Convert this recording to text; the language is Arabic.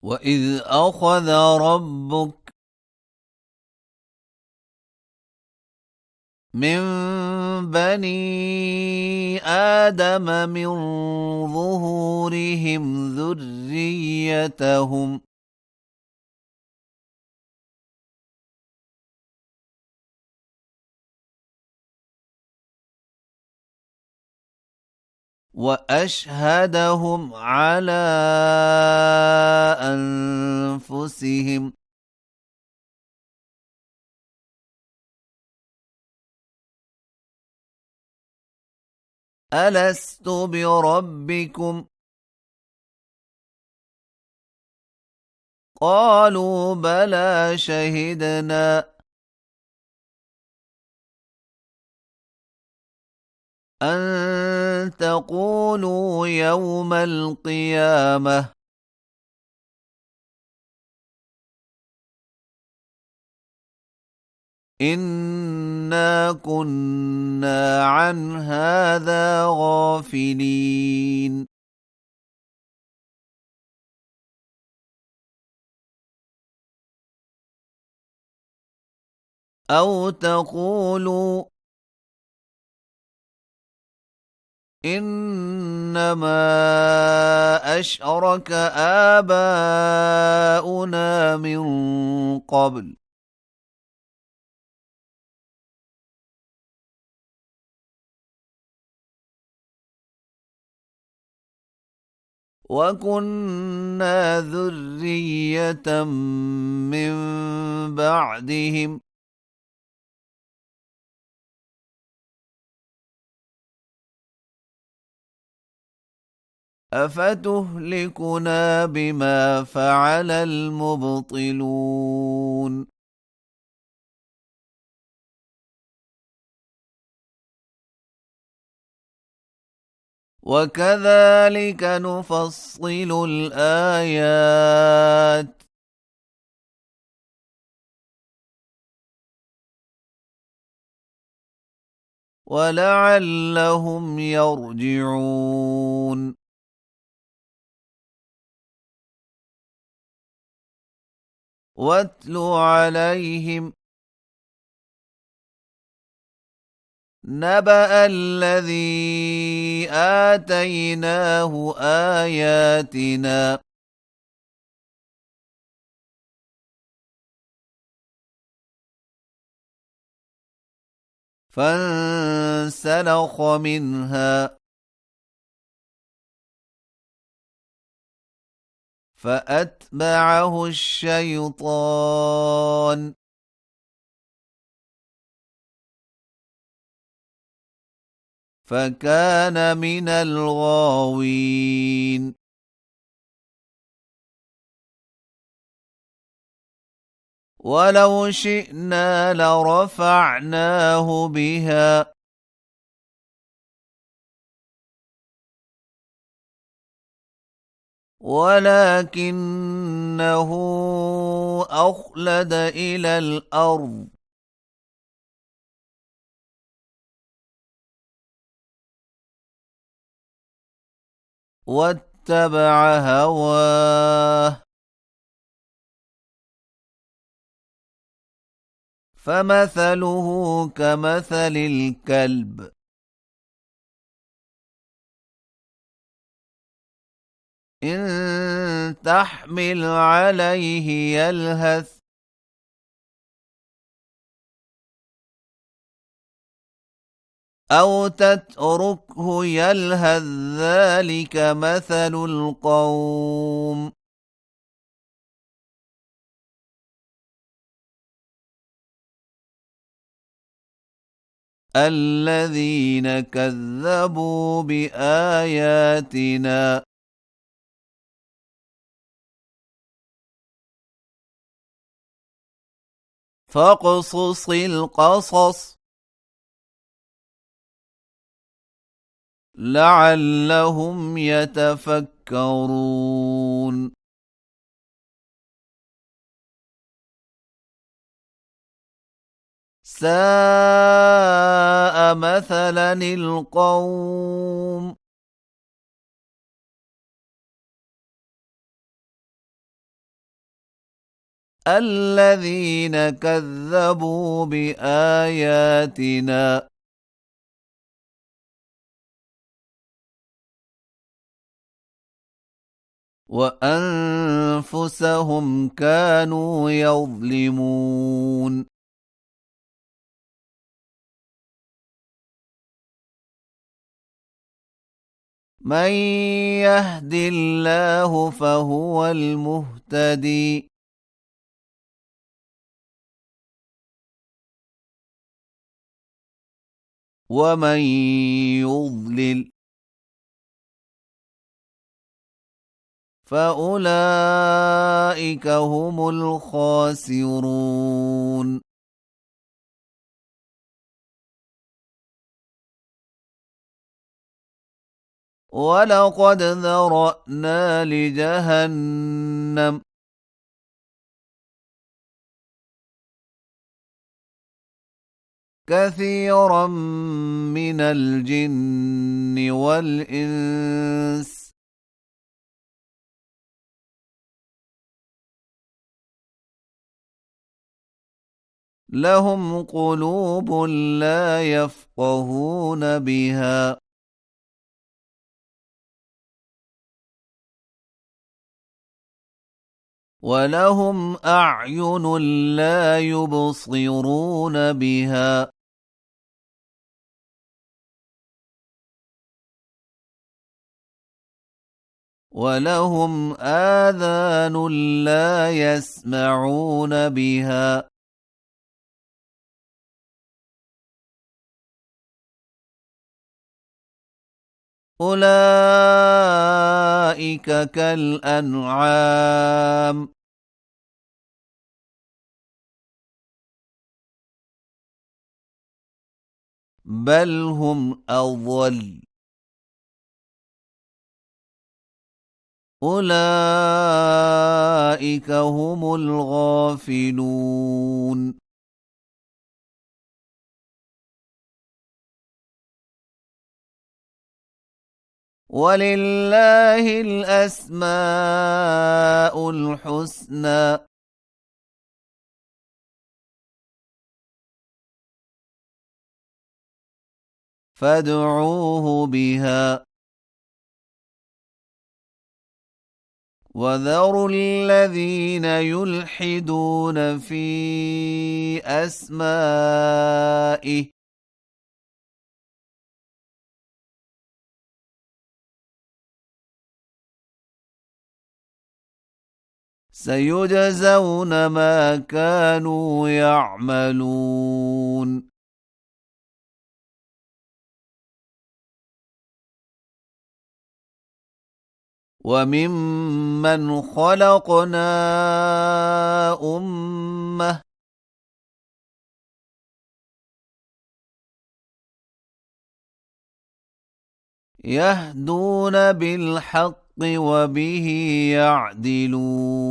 وإذ أخذ ربك من بني آدم من ظهورهم ذريتهم وأشهدهم على أنفسهم ألست بربكم قالوا بلى شهدنا أن تقولوا يوم القيامة إنا كنا عن هذا غافلين أو تقولوا إنما أشرك آباؤنا من قبل وكنا ذرية من بعدهم أفتهلكنا بما فعل المبطلون وكذلك نفصل الآيات ولعلهم يرجعون واتل عليهم نبأ الذي آتيناه آياتنا فانسلخ منها فأتبعه الشيطان فكان من الغاوين ولو شئنا لرفعناه بها ولكنه أخلد إلى الأرض واتبع هواه فمثله كمثل الكلب إن تحمل عليه يلهث أو تتركه يلهث ذلك مثل القوم الذين كذبوا بآياتنا فاقصص القصص لعلهم يتفكرون ساء مثلا القوم الذين كذبوا بآياتنا وأنفسهم كانوا يظلمون من يهد الله فهو المهتدي ومن يضلل فأولئك هم الخاسرون ولقد ذرأنا لجهنم كثيرا من الجن والإنس لهم قلوب لا يفقهون بها ولهم أعين لا يبصرون بها ولهم آذان لا يسمعون بها أولئك كالأنعام بل هم أضل أولئك هم الغافلون ولله الأسماء الحسنى فادعوه بها وذروا الذين يلحدون في أسمائه سيجزون ما كانوا يعملون وممن خلقنا أمة يهدون بالحق وبه يعدلون